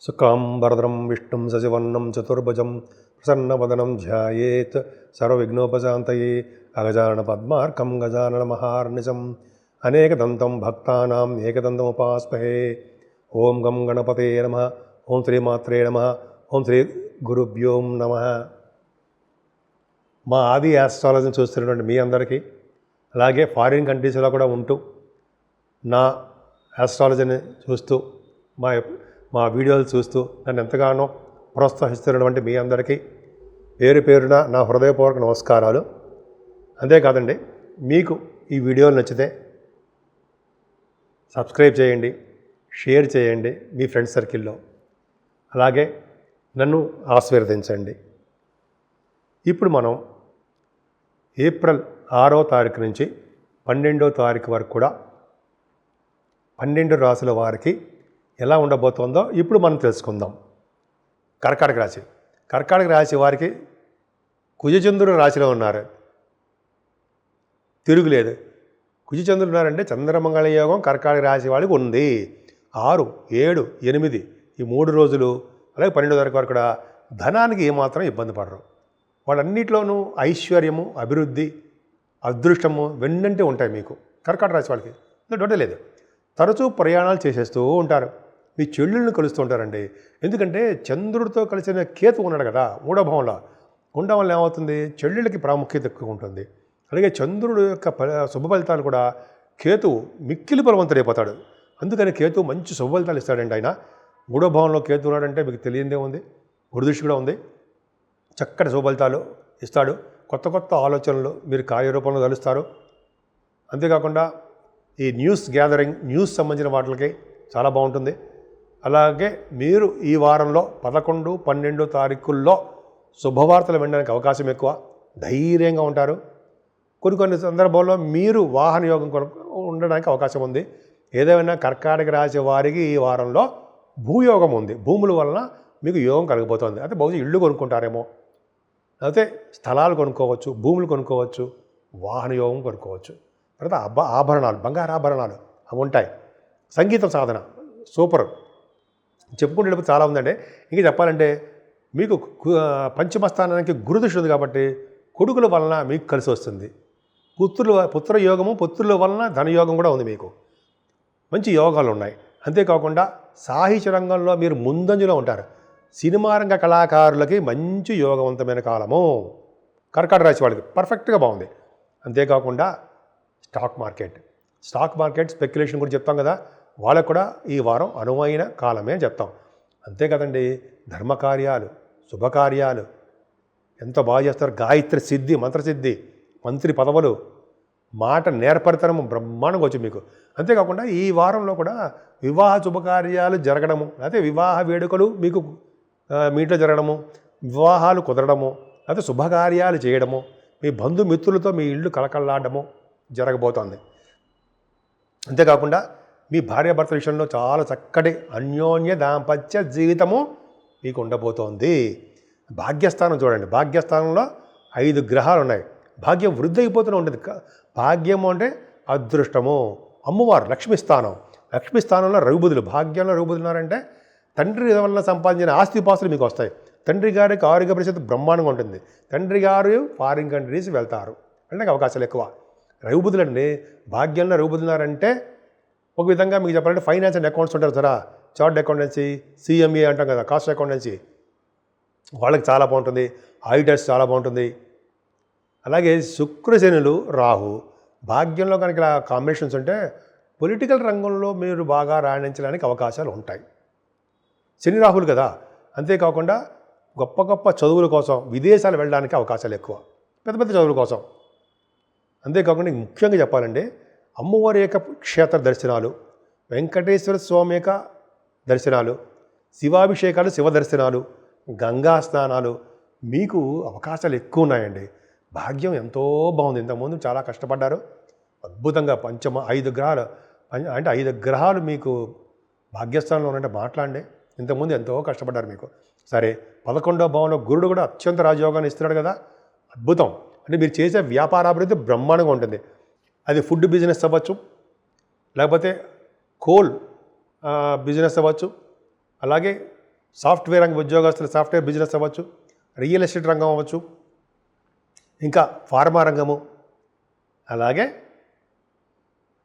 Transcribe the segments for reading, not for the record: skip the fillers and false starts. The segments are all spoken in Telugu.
శుక్లాంబరధరం విష్ణుం శశివర్ణం చతుర్భుజం ప్రసన్నవదనం ధ్యాయేత్ సర్వవిఘ్నోపశాంతయే అగజానన పద్మార్కం గజానన మహార్నిశం అనేకదంతం భక్తానాం ఏకదంతముపాస్మహే. ఓం గం గణపతే నమః. ఓం శ్రీమాత్రే నమః. ఓం శ్రీ గురుభ్యోం నమః. మా ఆది ఆస్ట్రాలజీని చూస్తున్నటువంటి మీ అందరికీ, అలాగే ఫారిన్ కంట్రీస్లో కూడా ఉంటూ నా ఆస్ట్రాలజీని చూస్తూ మా వీడియోలు చూస్తూ నన్ను ఎంతగానో ప్రోత్సహిస్తున్నటువంటి మీ అందరికీ పేరు పేరున నా హృదయపూర్వక నమస్కారాలు. అంతేకాదండి, మీకు ఈ వీడియోలు నచ్చితే సబ్స్క్రైబ్ చేయండి, షేర్ చేయండి మీ ఫ్రెండ్స్ సర్కిల్లో, అలాగే నన్ను ఆశీర్వదించండి. ఇప్పుడు మనం ఏప్రిల్ 6వ తారీఖు నుంచి 12వ తారీఖు వరకు కూడా 12 రాశుల వారికి ఎలా ఉండబోతోందో ఇప్పుడు మనం తెలుసుకుందాం. కర్కాటక రాశి. కర్కాటక రాశి వారికి కుజచంద్రుడు రాశిలో ఉన్నారు. తిరుగులేదు. కుజచంద్రుడు ఉన్నారంటే చంద్రమంగళ యోగం కర్కాటక రాశి వాళ్ళకి ఉంది. 6, 7, 8 ఈ 3 రోజులు, అలాగే 12వ తారీఖు వరకు కూడా ధనానికి ఏమాత్రం ఇబ్బంది పడరు. వాళ్ళన్నింటిలోనూ ఐశ్వర్యము, అభివృద్ధి, అదృష్టము వెన్నంటే ఉంటాయి మీకు. కర్కాటక రాశి వాళ్ళకి డొడ్డ లేదు. తరచూ ప్రయాణాలు చేసేస్తూ ఉంటారు. మీ చెల్లెళ్ళని కలుస్తూ ఉంటారండి. ఎందుకంటే చంద్రుడితో కలిసిన కేతు ఉన్నాడు కదా 3వ భావంలో, ఉండడం వల్ల ఏమవుతుంది, చెల్లెళ్ళకి ప్రాముఖ్యత ఎక్కువ ఉంటుంది. అలాగే చంద్రుడు యొక్క శుభ ఫలితాలు కూడా కేతు మిక్కిలి బలవంతుడైపోతాడు. అందుకని కేతు మంచి శుభ ఫలితాలు ఇస్తాడండి. ఆయన 3వ భావంలో కేతు ఉన్నాడంటే మీకు తెలియదే ఉంది, గురుదృష్టి కూడా ఉంది. చక్కటి శుభ ఫలితాలు ఇస్తాడు. కొత్త కొత్త ఆలోచనలు మీరు కార్యరూపంలో కలుస్తారు. అంతేకాకుండా ఈ న్యూస్ గ్యాదరింగ్, న్యూస్ సంబంధించిన వాటికి చాలా బాగుంటుంది. అలాగే మీరు ఈ వారంలో 11, 12 తారీఖుల్లో శుభవార్తలు వినడానికి అవకాశం ఎక్కువ. ధైర్యంగా ఉంటారు. కొన్ని సందర్భాల్లో మీరు వాహన యోగం ఉండడానికి అవకాశం ఉంది. ఏదేమైనా కర్కాటక రాశి వారికి ఈ వారంలో భూయోగం ఉంది. భూముల వలన మీకు యోగం కలగబోతోంది. అయితే బహుశా ఇళ్ళు కొనుక్కుంటారేమో, అయితే స్థలాలు కొనుక్కోవచ్చు, భూములు కొనుక్కోవచ్చు, వాహన యోగం కొనుక్కోవచ్చు. తర్వాత ఆభరణాలు, బంగారు ఆభరణాలు అవి ఉంటాయి. సంగీతం సాధన సూపర్. చెప్పుకుంటే చాలా ఉందండి. ఇంకా చెప్పాలంటే మీకు పంచమ స్థానానికి గురుదృష్టి ఉంది కాబట్టి కొడుకుల వలన మీకు కలిసి వస్తుంది. పుత్ర యోగము, పుత్రుల వలన ధనయోగం కూడా ఉంది. మీకు మంచి యోగాలు ఉన్నాయి. అంతేకాకుండా సాహిత్య రంగంలో మీరు ముందంజలో ఉంటారు. సినిమా రంగ కళాకారులకి మంచి యోగవంతమైన కాలము కర్కాటక రాశి వాళ్ళకి పర్ఫెక్ట్గా బాగుంది. అంతేకాకుండా స్టాక్ మార్కెట్ స్పెక్యులేషన్ గురించి చెప్తాం కదా, వాళ్ళకు కూడా ఈ వారం అనువైన కాలమే చెప్తాం. అంతే కదండి, ధర్మకార్యాలు, శుభకార్యాలు ఎంత బాగా చేస్తారు. గాయత్రి సిద్ధి, మంత్రసిద్ధి, మంత్రి పదవులు, మాట నేర్పరితనము బ్రహ్మాండంగా వచ్చి మీకు. అంతేకాకుండా ఈ వారంలో కూడా వివాహ శుభకార్యాలు జరగడము, అయితే వివాహ వేడుకలు మీకు మీ ఇంట్లో జరగడము, వివాహాలు కుదరడము, అయితే శుభకార్యాలు చేయడము, మీ బంధుమిత్రులతో మీ ఇల్లు కలకల్లాడము జరగబోతోంది. అంతేకాకుండా మీ భార్యాభర్తల విషయంలో చాలా చక్కటి అన్యోన్య దాంపత్య జీవితము మీకు ఉండబోతోంది. భాగ్యస్థానం చూడండి. భాగ్యస్థానంలో 5 గ్రహాలు ఉన్నాయి. భాగ్యం వృద్ధి అయిపోతూనే ఉంటుంది. భాగ్యము అంటే అదృష్టము, అమ్మవారు లక్ష్మీస్థానం. లక్ష్మీస్థానంలో రవిబుధులు, భాగ్యంలో రవిబుధులు ఉన్నారంటే తండ్రి వల్ల సంపాదించిన ఆస్తిపాస్తులు మీకు వస్తాయి. తండ్రి గారికి ఆరోగ్య పరిస్థితి బ్రహ్మాండంగా ఉంటుంది. తండ్రి గారు ఫారిన్ కంట్రీస్ వెళ్తారు అంటే అవకాశాలు ఎక్కువ. రవిబుధులండి భాగ్యంలో రవిబుధులున్నారంటే ఒక విధంగా మీకు చెప్పాలంటే ఫైనాన్స్ అండ్ అకౌంట్స్ ఉంటారు సరా, చార్ట్ అకౌంటెన్సీ, CMA అంటాం కదా, కాస్ట్ అకౌంటెన్సీ, వాళ్ళకి చాలా బాగుంటుంది. ఆడిటర్స్ చాలా బాగుంటుంది. అలాగే శుక్రశనులు, రాహు భాగ్యంలో కనుక ఇలా కాంబినేషన్స్ ఉంటే పొలిటికల్ రంగంలో మీరు బాగా రాణించడానికి అవకాశాలు ఉంటాయి. శని రాహులు కదా. అంతేకాకుండా గొప్ప గొప్ప చదువుల కోసం విదేశాలు వెళ్ళడానికి అవకాశాలు ఎక్కువ, పెద్ద పెద్ద చదువుల కోసం. అంతేకాకుండా ముఖ్యంగా చెప్పాలంటే అమ్మవారి యొక్క క్షేత్ర దర్శనాలు, వెంకటేశ్వర స్వామి యొక్క దర్శనాలు, శివాభిషేకాలు, శివ దర్శనాలు, గంగా స్నానాలు మీకు అవకాశాలు ఎక్కువ ఉన్నాయండి. భాగ్యం ఎంతో బాగుంది. ఇంతకుముందు చాలా కష్టపడ్డారు. అద్భుతంగా 5 గ్రహాలు అంటే 5 గ్రహాలు మీకు భాగ్యస్థానంలో ఉన్నట్టు మాట్లాడండి. ఇంతకుముందు ఎంతో కష్టపడ్డారు మీకు. సరే, 11వ భావంలో గురుడు కూడా అత్యంత రాజయోగాన్ని ఇస్తున్నాడు కదా, అద్భుతం. అంటే మీరు చేసే వ్యాపారాభివృద్ధి బ్రహ్మాండంగా ఉంటుంది. అది ఫుడ్ బిజినెస్ అవ్వచ్చు, లేకపోతే కోల్ బిజినెస్ అవ్వచ్చు, అలాగే సాఫ్ట్వేర్ రంగ ఉద్యోగస్తులు సాఫ్ట్వేర్ బిజినెస్ అవ్వచ్చు, రియల్ ఎస్టేట్ రంగం అవ్వచ్చు, ఇంకా ఫార్మా రంగము, అలాగే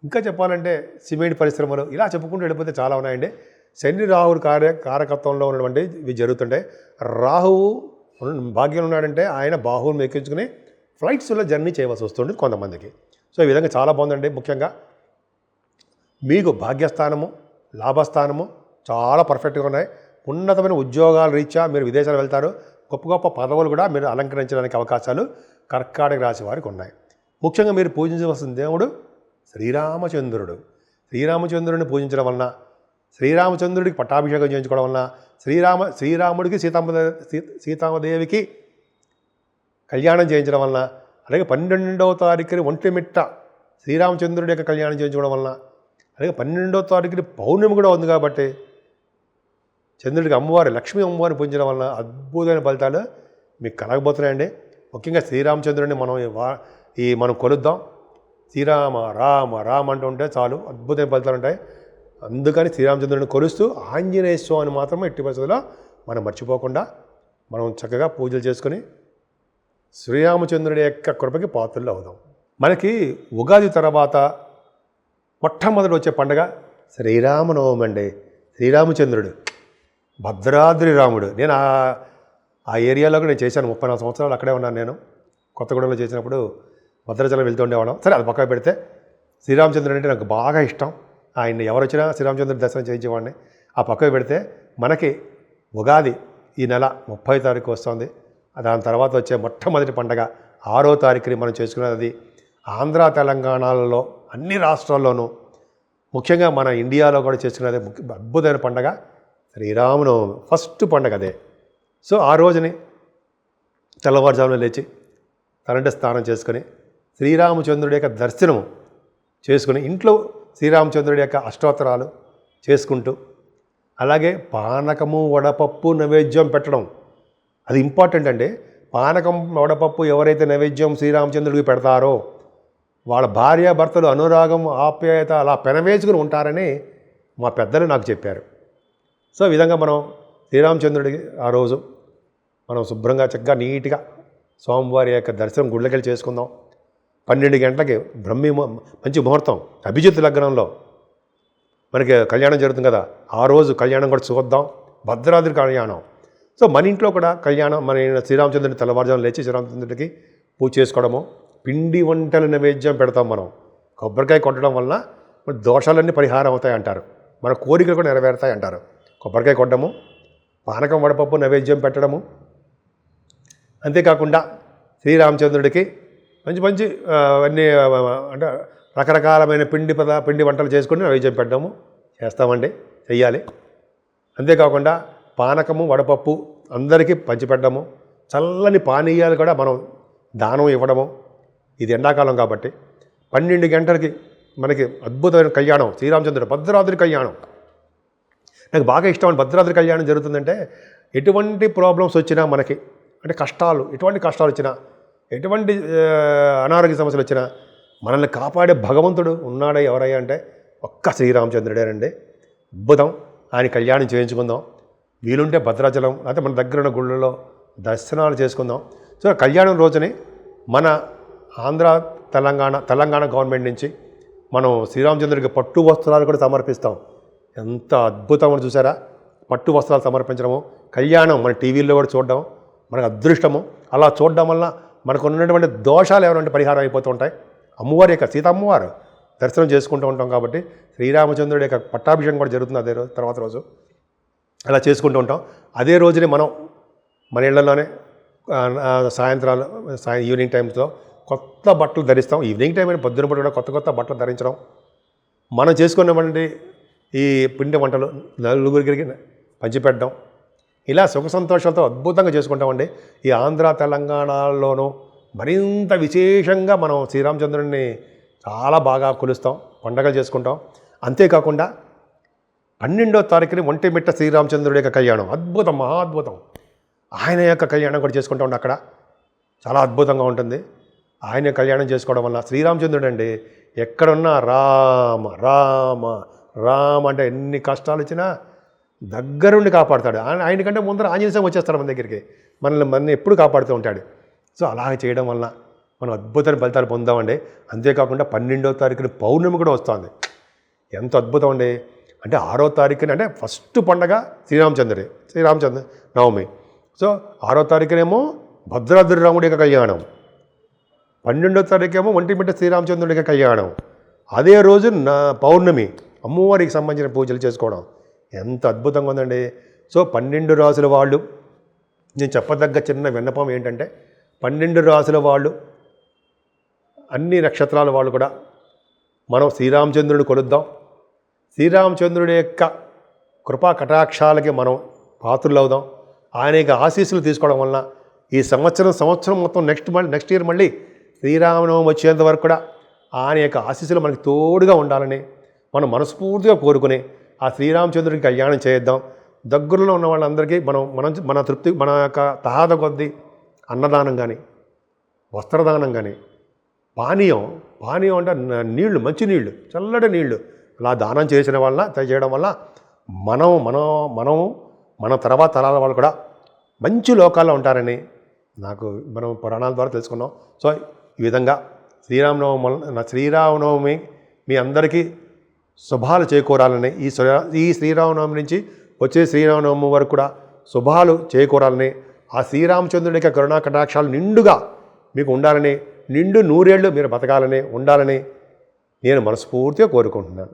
ఇంకా చెప్పాలంటే సిమెంట్ పరిశ్రమలు, ఇలా చెప్పుకుంటూ వెళ్ళిపోతే చాలా ఉన్నాయండి. శని రాహువు కారకత్వంలో ఉన్నటువంటి ఇవి జరుగుతుంటాయి. రాహువు భాగ్యం ఉన్నాడంటే ఆయన బాహువుని ఎక్కించుకుని ఫ్లైట్స్లో జర్నీ చేయవలసి వస్తుంది కొంతమందికి. సో ఈ విధంగా చాలా బాగుందండి. ముఖ్యంగా మీకు భాగ్యస్థానము, లాభస్థానము చాలా పర్ఫెక్ట్గా ఉన్నాయి. ఉన్నతమైన ఉద్యోగాల రీత్యా మీరు విదేశాలు వెళ్తారు. గొప్ప గొప్ప పదవులు కూడా మీరు అలంకరించడానికి అవకాశాలు కర్కాటక రాశి వారికి ఉన్నాయి. ముఖ్యంగా మీరు పూజించవలసిన దేవుడు శ్రీరామచంద్రుడు. శ్రీరామచంద్రుడిని పూజించడం వలన, శ్రీరామచంద్రుడికి పట్టాభిషేకం చేయించుకోవడం వలన, శ్రీరాముడికి సీతామదేవికి కళ్యాణం చేయించడం వలన, అలాగే 12వ తారీఖుని ఒంటిమిట్ట శ్రీరామచంద్రుడి యొక్క కళ్యాణం చేయించుకోవడం వలన, అలాగే 12వ తారీఖుని పౌర్ణమి కూడా ఉంది కాబట్టి చంద్రుడికి అమ్మవారి లక్ష్మీ అమ్మవారిని పూజించడం వలన అద్భుతమైన ఫలితాలు మీకు కలగబోతున్నాయండి. ముఖ్యంగా శ్రీరామచంద్రుడిని మనం కొలుద్దాం. శ్రీరామ రామ రామ అంటూ ఉంటే చాలు అద్భుతమైన ఫలితాలు ఉంటాయి. అందుకని శ్రీరామచంద్రుడిని కొలుస్తూ ఆంజనేయ స్వామిని మాత్రమే ఎట్టి పరిస్థితుల్లో మనం మర్చిపోకుండా మనం చక్కగా పూజలు చేసుకుని శ్రీరామచంద్రుడి యొక్క కృపకి పాత్రలు అవుదాం. మనకి ఉగాది తర్వాత మొట్టమొదటి వచ్చే పండుగ శ్రీరామనవమి అండి. శ్రీరామచంద్రుడు, భద్రాద్రి రాముడు. నేను ఆ ఏరియాలో నేను చేశాను. 34 సంవత్సరాలు అక్కడే ఉన్నాను. నేను కొత్తగూడెంలో చేసినప్పుడు భద్రాచలం వెళ్తూ ఉండేవాళ్ళం. సరే, అది పక్కన పెడితే శ్రీరామచంద్రుడు అంటే నాకు బాగా ఇష్టం. ఆయన్ని ఎవరు వచ్చినా శ్రీరామచంద్రుడి దర్శనం చేయించేవాడిని. ఆ పక్కన పెడితే మనకి ఉగాది ఈ నెల 30వ తారీఖు వస్తుంది. దాని తర్వాత వచ్చే మొట్టమొదటి పండగ 6వ తారీఖుని మనం చేసుకునేది ఆంధ్ర తెలంగాణలలో అన్ని రాష్ట్రాల్లోనూ, ముఖ్యంగా మన ఇండియాలో కూడా చేసుకునేది అద్భుతమైన పండగ శ్రీరామనవమి. ఫస్ట్ పండగ అదే. సో ఆ రోజుని తెల్లవారుజామున లేచి తలంటే స్నానం చేసుకొని శ్రీరామచంద్రుడి యొక్క దర్శనం చేసుకుని ఇంట్లో శ్రీరామచంద్రుడి యొక్క అష్టోత్తరాలు చేసుకుంటూ, అలాగే పానకము వడపప్పు నైవేద్యం పెట్టడం అది ఇంపార్టెంట్ అండి. పానకం వడపప్పు ఎవరైతే నైవేద్యం శ్రీరామచంద్రుడికి పెడతారో వాళ్ళ భార్యాభర్తలు అనురాగం ఆప్యాయత అలా పెనవేసుకుని ఉంటారని మా పెద్దలు నాకు చెప్పారు. సో ఈ విధంగా మనం శ్రీరామచంద్రుడికి ఆ రోజు మనం శుభ్రంగా చక్కగా నీట్గా స్వామివారి యొక్క దర్శనం గుళ్ళకెళ్ళి చేసుకుందాం. 12 గంటలకి మంచి ముహూర్తం అభిజిత్ లగ్నంలో మనకి కళ్యాణం జరుగుతుంది కదా, ఆ రోజు కళ్యాణం కూడా చూద్దాం. భద్రాద్రి కళ్యాణం. సో మన ఇంట్లో కూడా కళ్యాణం, మన శ్రీరామచంద్రుడిని తెల్లవారుజామున లేచి శ్రీరామచంద్రుడికి పూజ చేసుకోవడము, పిండి వంటల నైవేద్యం పెడతాం. మనం కొబ్బరికాయ కొట్టడం వలన మన దోషాలన్నీ పరిహారం అవుతాయి అంటారు, మన కోరికలు కూడా నెరవేరుతాయి అంటారు. కొబ్బరికాయ కొట్టడము, పానకం వడపప్పు నైవేద్యం పెట్టడము, అంతేకాకుండా శ్రీరామచంద్రుడికి మంచి మంచి అన్నీ అంటే రకరకాలమైన పిండి వంటలు చేసుకుని నైవేద్యం పెట్టడము చేస్తామండి, చెయ్యాలి. అంతేకాకుండా పానకము వడపప్పు అందరికీ పంచిపెట్టడము, చల్లని పానీయాలు కూడా మనం దానం ఇవ్వడము. ఇది ఎండాకాలం కాబట్టి 12 గంటలకి మనకి అద్భుతమైన కళ్యాణం శ్రీరామచంద్రుడు భద్రాద్రి కళ్యాణం. నాకు బాగా ఇష్టం. భద్రాద్రి కళ్యాణం జరుగుతుందంటే ఎటువంటి ప్రాబ్లమ్స్ వచ్చినా మనకి, అంటే కష్టాలు, ఎటువంటి కష్టాలు వచ్చినా, ఎటువంటి అనారోగ్య సమస్యలు వచ్చినా మనల్ని కాపాడే భగవంతుడు ఉన్నాడా ఎవరయ్యా అంటే ఒక్క శ్రీరామచంద్రుడేనండి. అద్భుతం. ఆయన కళ్యాణం చేయించుకుందాం. వీలుంటే భద్రాచలం లేకపోతే మన దగ్గర ఉన్న గుళ్ళలో దర్శనాలు చేసుకుందాం. సో కళ్యాణం రోజుని మన ఆంధ్ర తెలంగాణ గవర్నమెంట్ నుంచి మనం శ్రీరామచంద్రుడికి పట్టు వస్త్రాలు కూడా సమర్పిస్తాం. ఎంత అద్భుతం చూసారా, పట్టు వస్త్రాలు సమర్పించడము, కళ్యాణం మన టీవీల్లో కూడా చూడడం మనకు అదృష్టము. అలా చూడడం వల్ల మనకు ఉన్నటువంటి దోషాలు ఎవరంటే పరిహారం అయిపోతూ ఉంటాయి. అమ్మవారి యొక్క సీతమ్మవారు దర్శనం చేసుకుంటూ ఉంటాం కాబట్టి శ్రీరామచంద్రుడి యొక్క పట్టాభిషేకం కూడా జరుగుతుంది అదే రోజు, తర్వాత రోజు అలా చేసుకుంటూ ఉంటాం. అదే రోజుని మనం మన ఇళ్లలోనే సాయంత్రాలు ఈవినింగ్ టైమ్స్లో కొత్త బట్టలు ధరిస్తాం. ఈవినింగ్ టైం అయినా పొద్దున పూట కూడా కొత్త బట్టలు ధరించడం, మనం చేసుకున్నటువంటి ఈ పిండి వంటలు నలుగురికి పంచిపెట్టడం, ఇలా సుఖ సంతోషాలతో అద్భుతంగా చేసుకుంటామండి. ఈ ఆంధ్ర తెలంగాణలోనూ మరింత విశేషంగా మనం శ్రీరామచంద్రుడిని చాలా బాగా కొలుస్తాం, పండగలు చేసుకుంటాం. అంతేకాకుండా 12వ తారీఖుని ఒంటిమిట్ట శ్రీరామచంద్రుడి యొక్క కళ్యాణం అద్భుతం, మహా అద్భుతం. ఆయన యొక్క కళ్యాణం కూడా చేసుకుంటూ ఉంటాం. అక్కడ చాలా అద్భుతంగా ఉంటుంది. ఆయన కళ్యాణం చేసుకోవడం వల్ల శ్రీరామచంద్రుడు అండి ఎక్కడున్నా రామ రామ రామ అంటే ఎన్ని కష్టాలు వచ్చినా దగ్గరుండి కాపాడుతాడు. ఆయనకంటే ముందర ఆంజనేయ స్వామి వచ్చేస్తారు మన దగ్గరికి, మనల్ని ఎప్పుడు కాపాడుతూ ఉంటాడు. సో అలా చేయడం వలన మనం అద్భుతమైన ఫలితాలు పొందామండి. అంతేకాకుండా 12వ తారీఖున పౌర్ణమి కూడా వస్తుంది. ఎంత అద్భుతం అండి. అంటే 6వ తారీఖున అంటే ఫస్ట్ పండగ శ్రీరామచంద్ర నవమి. సో 6వ తారీఖునేమో భద్రాద్రి రాముడి యొక్క కళ్యాణం, 12వ తారీఖేమో ఒంటిమిట్ట శ్రీరామచంద్రుడి యొక్క కళ్యాణం. అదే రోజు పౌర్ణమి అమ్మవారికి సంబంధించిన పూజలు చేసుకోవడం ఎంత అద్భుతంగా ఉందండి. సో 12 రాసుల వాళ్ళు, నేను చెప్పదగ్గ చిన్న విన్నపం ఏంటంటే 12 రాసుల వాళ్ళు, అన్ని నక్షత్రాల వాళ్ళు కూడా మనం శ్రీరామచంద్రుడిని కొలుద్దాం. శ్రీరామచంద్రుడి యొక్క కృపా కటాక్షాలకి మనం పాత్రులవుదాం. ఆయన యొక్క ఆశీస్సులు తీసుకోవడం వలన ఈ సంవత్సరం మొత్తం నెక్స్ట్ ఇయర్ మళ్ళీ శ్రీరామనవమి వచ్చేంత వరకు కూడా ఆయన యొక్క ఆశీస్సులు మనకి తోడుగా ఉండాలని మనం మనస్ఫూర్తిగా కోరుకుని ఆ శ్రీరామచంద్రుడికి కళ్యాణం చేద్దాం. దగ్గరలో ఉన్న వాళ్ళందరికీ మన తృప్తి, మన యొక్క తహాద కొద్దీ అన్నదానం కానీ, వస్త్రదానం కానీ, పానీయం అంటే నీళ్లు, మంచి నీళ్లు, చల్లటి నీళ్లు అలా దానం చేయడం వల్ల మన తర్వాత తరాల వాళ్ళు కూడా మంచి లోకాల్లో ఉంటారని మనం పురాణాల ద్వారా తెలుసుకున్నాం. సో ఈ విధంగా శ్రీరామనవమి మీ అందరికీ శుభాలు చేకూరాలని, ఈ శ్రీరామనవమి నుంచి వచ్చే శ్రీరామనవమి వరకు కూడా శుభాలు చేకూరాలని, ఆ శ్రీరామచంద్రుడి యొక్క కరుణా కటాక్షాలు నిండుగా మీకు ఉండాలని, నిండు 100 ఏళ్ళు మీరు బతకాలని ఉండాలని నేను మనస్ఫూర్తిగా కోరుకుంటున్నాను.